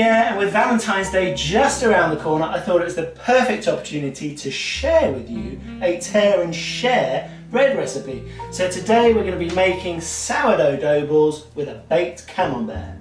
Year, and with Valentine's Day just around the corner, I thought it was the perfect opportunity to share with you a tear and share bread recipe. So today we're going to be making sourdough dough balls with a baked camembert.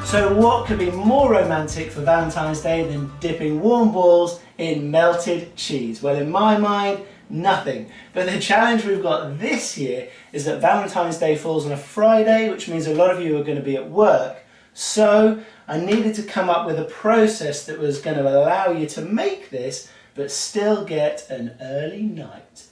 So what could be more romantic for Valentine's Day than dipping warm balls in melted cheese? Well, in my mind, nothing. But the challenge we've got this year is that Valentine's Day falls on a Friday, which means a lot of you are going to be at work. So I needed to come up with a process that was going to allow you to make this, but still get an early night.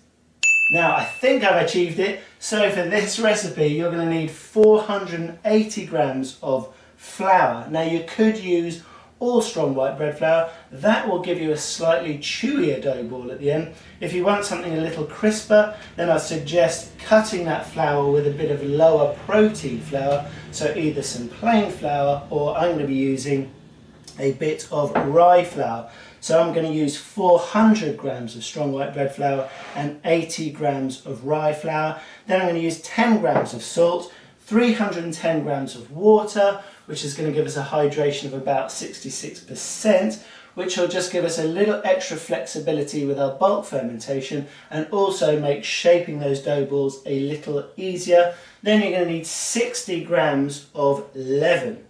Now, I think I've achieved it. So for this recipe, you're going to need 480 grams of flour. Now you could use all strong white bread flour. That will give you a slightly chewier dough ball at the end. If you want something a little crisper, then I suggest cutting that flour with a bit of lower protein flour, so either some plain flour or I'm going to be using a bit of rye flour. So I'm going to use 400 grams of strong white bread flour and 80 grams of rye flour. Then I'm going to use 10 grams of salt, 310 grams of water, which is going to give us a hydration of about 66%, which will just give us a little extra flexibility with our bulk fermentation and also make shaping those dough balls a little easier. Then you're going to need 60 grams of leaven.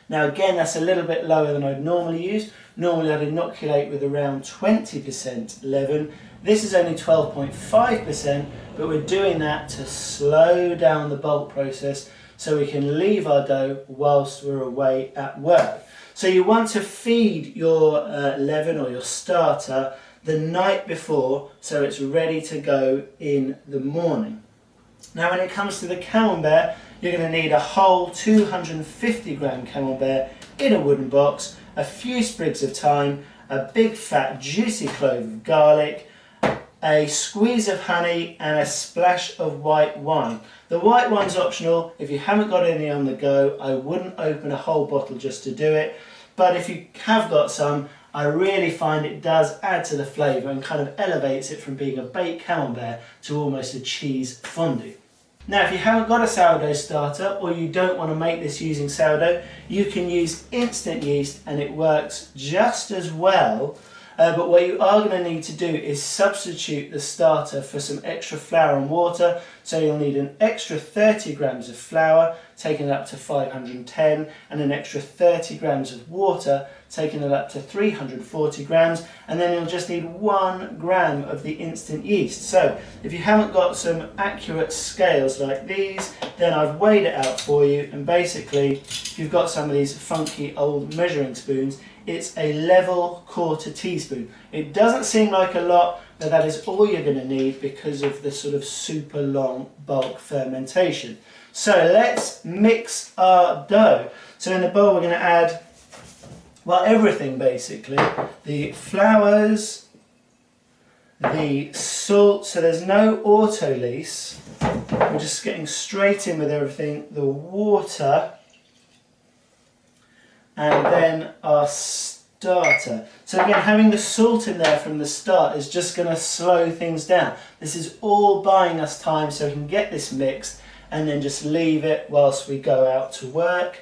Now again, that's a little bit lower than I'd normally use. Normally I'd inoculate with around 20% leaven. This is only 12.5%, but we're doing that to slow down the bulk process so we can leave our dough whilst we're away at work. So you want to feed your leaven or your starter the night before so it's ready to go in the morning. Now when it comes to the camembert, you're going to need a whole 250 gram camembert in a wooden box, a few sprigs of thyme, a big fat juicy clove of garlic, a squeeze of honey and a splash of white wine. The white wine's optional. If you haven't got any on the go, I wouldn't open a whole bottle just to do it. But if you have got some, I really find it does add to the flavour and kind of elevates it from being a baked camembert to almost a cheese fondue. Now if you haven't got a sourdough starter or you don't want to make this using sourdough, you can use instant yeast and it works just as well. But what you are going to need to do is substitute the starter for some extra flour and water. So you'll need an extra 30 grams of flour, taking it up to 510, and an extra 30 grams of water, taking it up to 340 grams, and then you'll just need 1 gram of the instant yeast. So if you haven't got some accurate scales like these, then I've weighed it out for you, and basically if you've got some of these funky old measuring spoons, it's a level quarter teaspoon. It doesn't seem like a lot, but that is all you're going to need because of the sort of super long bulk fermentation. So let's mix our dough. So in the bowl we're going to add, well, everything basically. The flours, the salt, so there's no autolyse. We're just getting straight in with everything. The water, and then our starter. So again, having the salt in there from the start is just going to slow things down. This is all buying us time so we can get this mixed and then just leave it whilst we go out to work.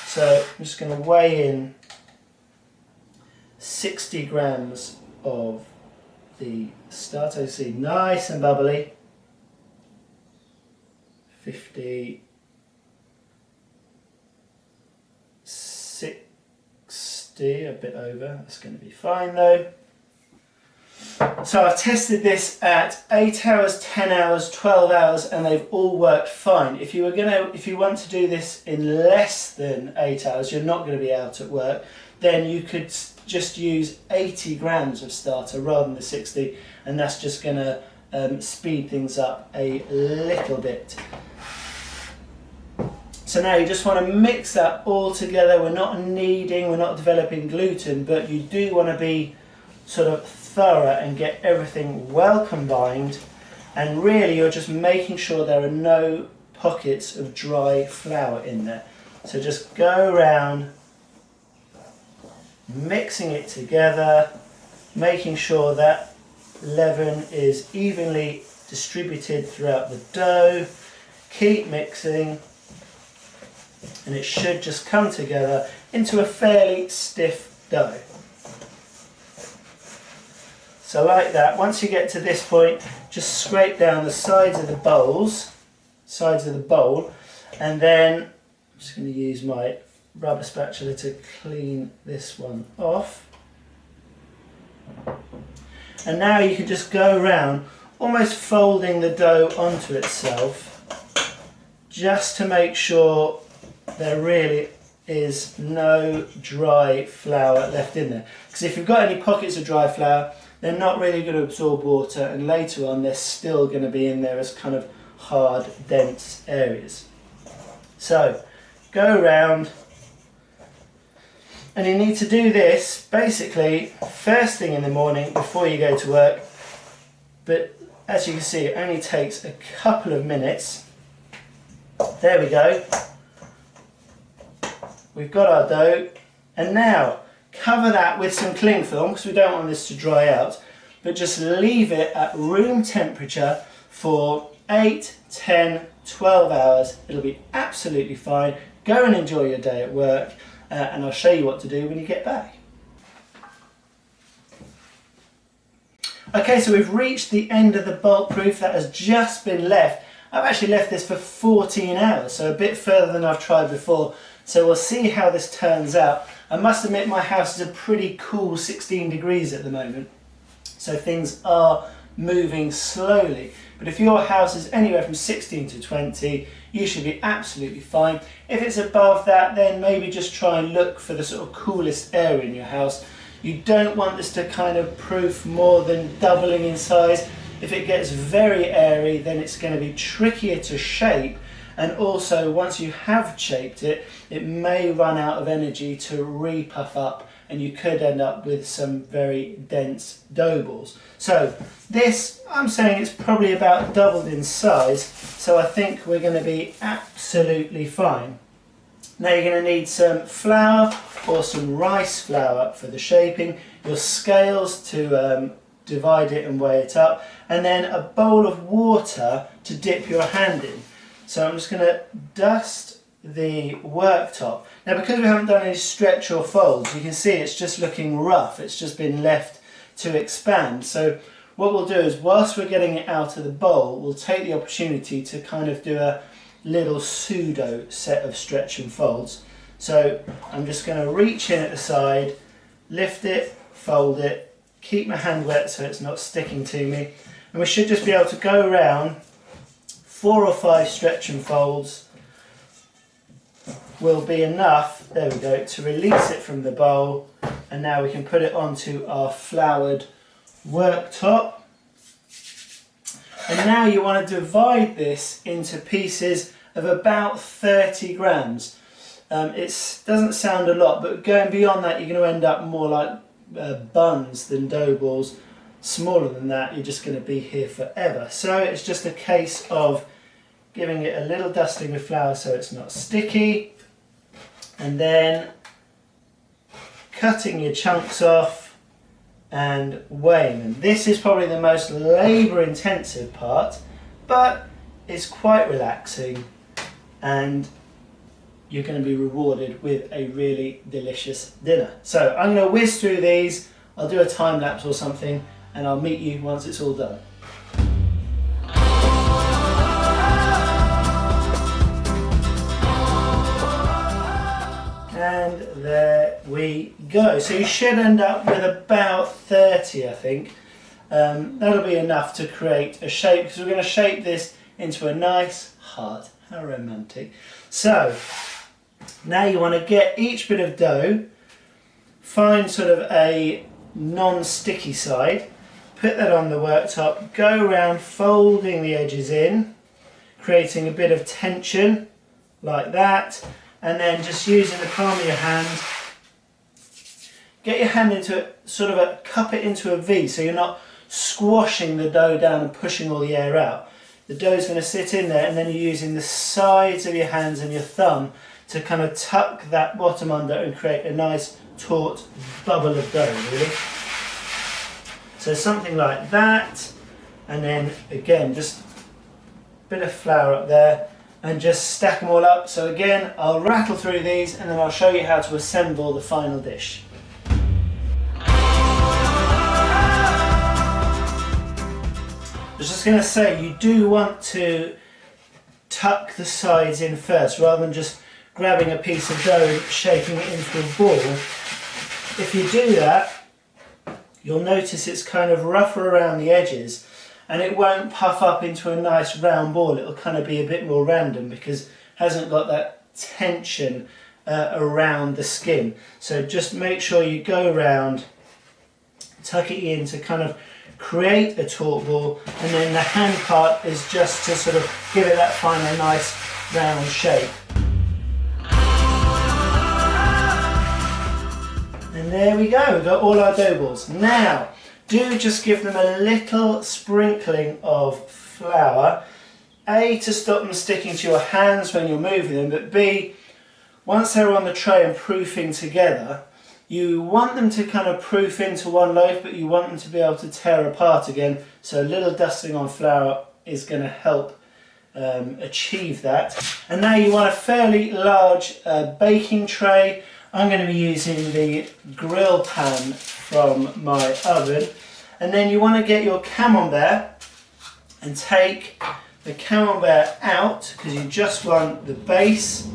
So I'm just going to weigh in 60 grams of the starter. You see, nice and bubbly. 50, 60, a bit over. That's going to be fine though. So I've tested this at 8 hours, 10 hours, 12 hours, and they've all worked fine. If you want to do this in less than 8 hours, you're not going to be out at work, then you could just use 80 grams of starter rather than the 60, and that's just going to speed things up a little bit. So now you just want to mix that all together. We're not developing gluten, but you do want to be sort of thorough and get everything well combined, and really you're just making sure there are no pockets of dry flour in there. So just go around mixing it together, making sure that leaven is evenly distributed throughout the dough. Keep mixing, and it should just come together into a fairly stiff dough. So like that. Once you get to this point, just scrape down the sides of the bowl, and then I'm just going to use my rubber spatula to clean this one off. And now you can just go around almost folding the dough onto itself, just to make sure there really is no dry flour left in there. Because if you've got any pockets of dry flour, they're not really going to absorb water, and later on they're still going to be in there as kind of hard, dense areas. So go around, and you need to do this basically first thing in the morning before you go to work, but as you can see it only takes a couple of minutes. There we go. We've got our dough, and now cover that with some cling film because we don't want this to dry out, but just leave it at room temperature for 8, 10, 12 hours. It'll be absolutely fine. Go and enjoy your day at work, and I'll show you what to do when you get back. Okay, so we've reached the end of the bulk proof. That has just been left. I've actually left this for 14 hours, so a bit further than I've tried before. So we'll see how this turns out. I must admit my house is a pretty cool 16 degrees at the moment, so things are moving slowly. But if your house is anywhere from 16 to 20, you should be absolutely fine. If it's above that, then maybe just try and look for the sort of coolest area in your house. You don't want this to kind of proof more than doubling in size. If it gets very airy, then it's going to be trickier to shape. And also, once you have shaped it, it may run out of energy to re-puff up, and you could end up with some very dense dough balls. So this, I'm saying it's probably about doubled in size, so I think we're going to be absolutely fine. Now you're going to need some flour or some rice flour for the shaping, your scales to divide it and weigh it up, and then a bowl of water to dip your hand in. So I'm just going to dust the worktop. Now because we haven't done any stretch or folds, you can see it's just looking rough. It's just been left to expand. So what we'll do is, whilst we're getting it out of the bowl, we'll take the opportunity to kind of do a little pseudo set of stretch and folds. So I'm just going to reach in at the side, lift it, fold it, keep my hand wet so it's not sticking to me, and we should just be able to go around. 4 or 5 stretch and folds will be enough, there we go, to release it from the bowl, and now we can put it onto our floured worktop. And now you want to divide this into pieces of about 30 grams. It doesn't sound a lot, but going beyond that you're going to end up more like buns than dough balls. Smaller than that, you're just going to be here forever. So it's just a case of giving it a little dusting with flour so it's not sticky, and then cutting your chunks off and weighing them. This is probably the most labour intensive part, but it's quite relaxing, and you're going to be rewarded with a really delicious dinner. So I'm going to whiz through these, I'll do a time lapse or something, and I'll meet you once it's all done. And there we go. So you should end up with about 30, I think. That'll be enough to create a shape, because we're going to shape this into a nice heart. How romantic. So now you want to get each bit of dough, find sort of a non-sticky side, put that on the worktop, go around folding the edges in, creating a bit of tension like that, and then just using the palm of your hand, get your hand into it, sort of cup it into a V, so you're not squashing the dough down and pushing all the air out. The dough's going to sit in there, and then you're using the sides of your hands and your thumb to kind of tuck that bottom under and create a nice taut bubble of dough, really. So something like that, and then again just a bit of flour up there, and just stack them all up. So again, I'll rattle through these and then I'll show you how to assemble the final dish. I was just going to say, you do want to tuck the sides in first rather than just grabbing a piece of dough and shaping it into a ball. If you do that, you'll notice it's kind of rougher around the edges and it won't puff up into a nice round ball. It'll kind of be a bit more random because it hasn't got that tension around the skin. So just make sure you go around, tuck it in to kind of create a taut ball, and then the hand part is just to sort of give it that final nice round shape. And there we go, we've got all our dough balls. Now, do just give them a little sprinkling of flour, A, to stop them sticking to your hands when you're moving them, but B, once they're on the tray and proofing together, you want them to kind of proof into one loaf, but you want them to be able to tear apart again. So a little dusting on flour is going to help achieve that. And now you want a fairly large baking tray. I'm going to be using the grill pan from my oven. And then you want to get your Camembert and take the Camembert out, because you just want the base,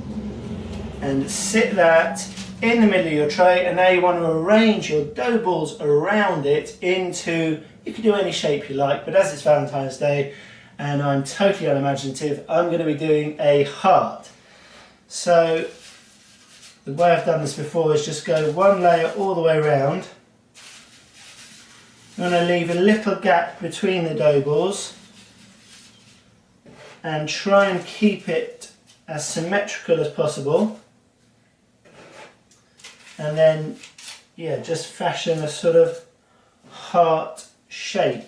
and sit that in the middle of your tray. And now you want to arrange your dough balls around it into, you can do any shape you like, but as it's Valentine's Day and I'm totally unimaginative, I'm going to be doing a heart. So the way I've done this before is just go one layer all the way around. You want to leave a little gap between the dough balls and try and keep it as symmetrical as possible. And then, yeah, just fashion a sort of heart shape.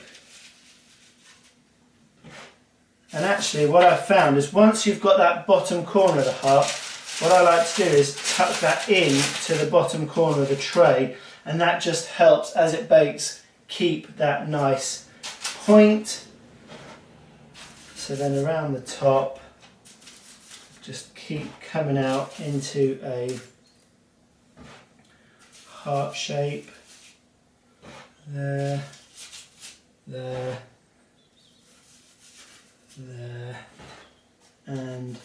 And actually what I've found is once you've got that bottom corner of the heart, what I like to do is tuck that in to the bottom corner of the tray, and that just helps as it bakes keep that nice point. So then around the top, just keep coming out into a heart shape. There, there, there, and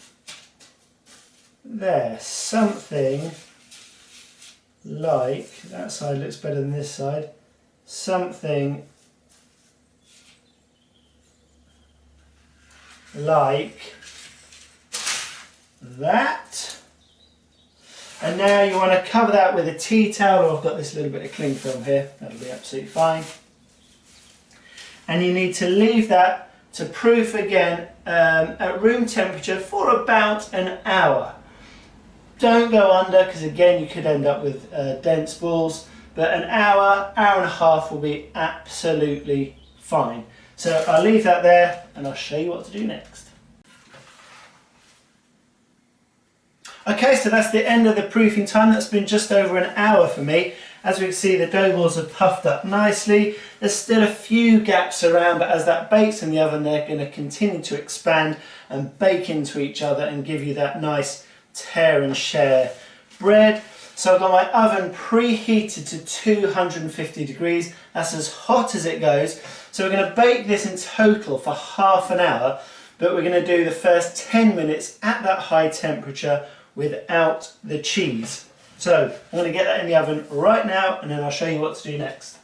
there. Something like, that side looks better than this side, something like that. And now you want to cover that with a tea towel, or I've got this little bit of cling film here, that'll be absolutely fine. And you need to leave that to proof again at room temperature for about an hour. Don't go under, because again you could end up with dense balls, but an hour, hour and a half will be absolutely fine. So I'll leave that there and I'll show you what to do next. Okay, so that's the end of the proofing time. That's been just over an hour for me. As we can see, the dough balls have puffed up nicely. There's still a few gaps around, but as that bakes in the oven, they're going to continue to expand and bake into each other and give you that nice tear and share bread. So I've got my oven preheated to 250 degrees. That's as hot as it goes. So we're going to bake this in total for half an hour, but we're going to do the first 10 minutes at that high temperature without the cheese. So I'm going to get that in the oven right now, and then I'll show you what to do next.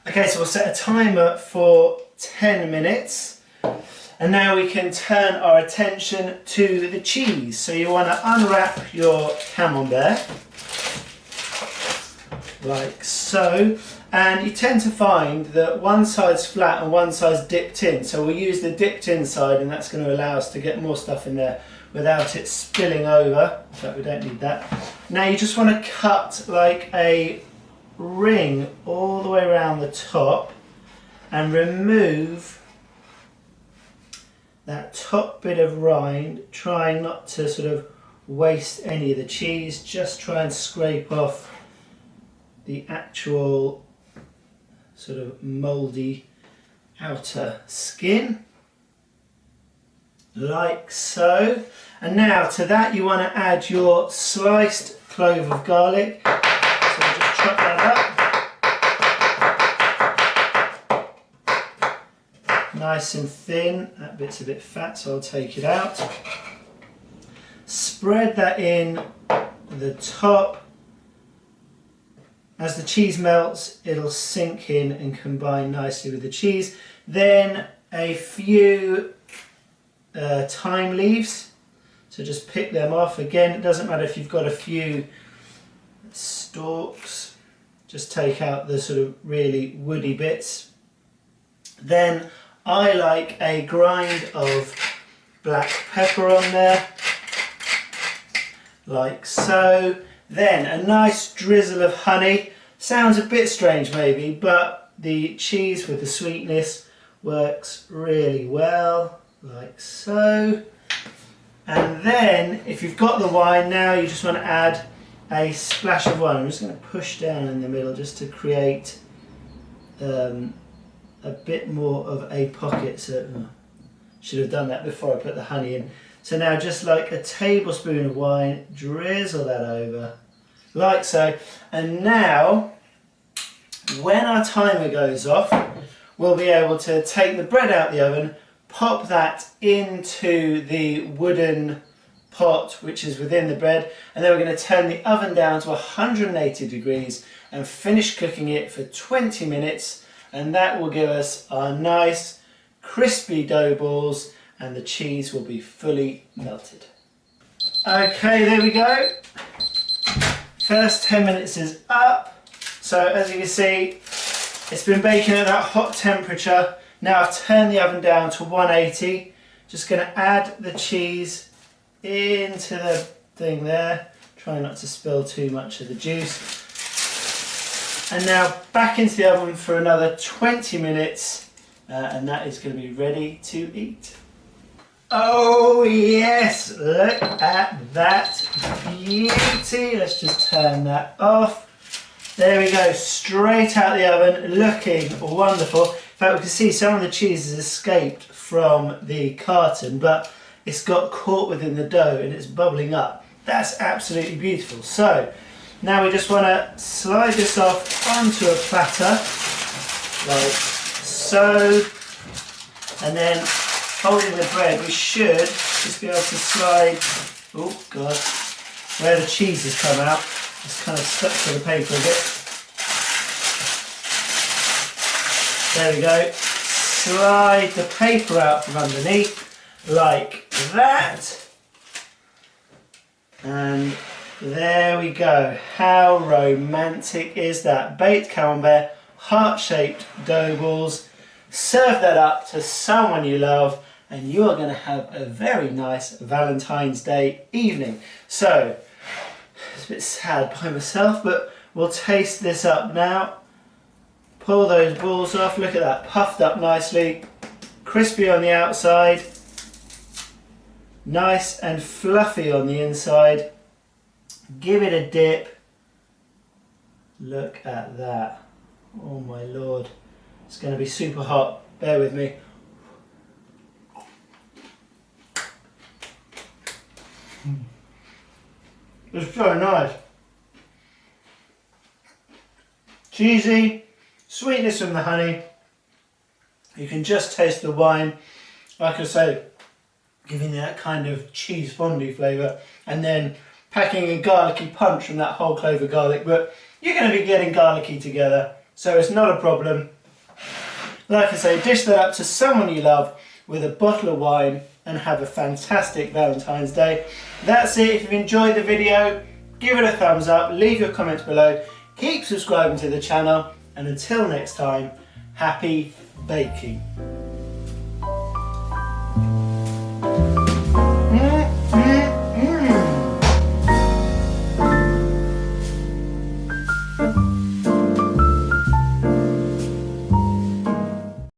Okay, so we'll set a timer for 10 minutes. And now we can turn our attention to the cheese. So you want to unwrap your Camembert, like so. And you tend to find that one side's flat and one side's dipped in. So we'll use the dipped in side, and that's going to allow us to get more stuff in there without it spilling over. In fact, we don't need that. Now you just want to cut like a ring all the way around the top and remove that top bit of rind, trying not to sort of waste any of the cheese. Just try and scrape off the actual sort of mouldy outer skin, like so. And now to that you want to add your sliced clove of garlic. So just chop that up. Nice and thin. That bit's a bit fat, so I'll take it out. Spread that in the top. As the cheese melts, it'll sink in and combine nicely with the cheese. Then a few thyme leaves. So just pick them off. Again, it doesn't matter if you've got a few stalks. Just take out the sort of really woody bits. Then I like a grind of black pepper on there, like so. Then a nice drizzle of honey. Sounds a bit strange maybe, but the cheese with the sweetness works really well, like so. And then if you've got the wine now, you just want to add a splash of wine. I'm just going to push down in the middle just to create a bit more of a pocket. So should have done that before I put the honey in. So now just like a tablespoon of wine, drizzle that over, like so. And now, when our timer goes off, we'll be able to take the bread out the oven, pop that into the wooden pot which is within the bread, and then we're going to turn the oven down to 180 degrees and finish cooking it for 20 minutes, and that will give us our nice crispy dough balls and the cheese will be fully melted. Okay, there we go. First 10 minutes is up. So as you can see, it's been baking at that hot temperature. Now I've turned the oven down to 180. Just going to add the cheese into the thing there. Try not to spill too much of the juice. And now back into the oven for another 20 minutes and that is going to be ready to eat. Oh yes, look at that beauty. Let's just turn that off. There we go, straight out the oven, looking wonderful. In fact, we can see some of the cheese has escaped from the carton, but it's got caught within the dough and it's bubbling up. That's absolutely beautiful. So now we just want to slide this off onto a platter, like so, and then holding the bread, we should just be able to slide, oh god, where the cheese has come out. It's kind of stuck to the paper a bit. There we go. Slide the paper out from underneath, like that. And there we go. How romantic is that? Baked camembert, heart-shaped dough balls. Serve that up to someone you love, and you are going to have a very nice Valentine's Day evening. So, it's a bit sad by myself, but we'll taste this up now. Pull those balls off, look at that, puffed up nicely, crispy on the outside, nice and fluffy on the inside. Give it a dip. Look at that. Oh my lord. It's going to be super hot, bear with me. It's so nice. Cheesy, sweetness from the honey. You can just taste the wine, like I say, giving that kind of cheese fondue flavour, and then packing a garlicky punch from that whole clove of garlic. But you're going to be getting garlicky together, so it's not a problem. Like I say, dish that up to someone you love with a bottle of wine and have a fantastic Valentine's Day. That's it. If you've enjoyed the video, give it a thumbs up, leave your comments below, keep subscribing to the channel, and until next time, happy baking.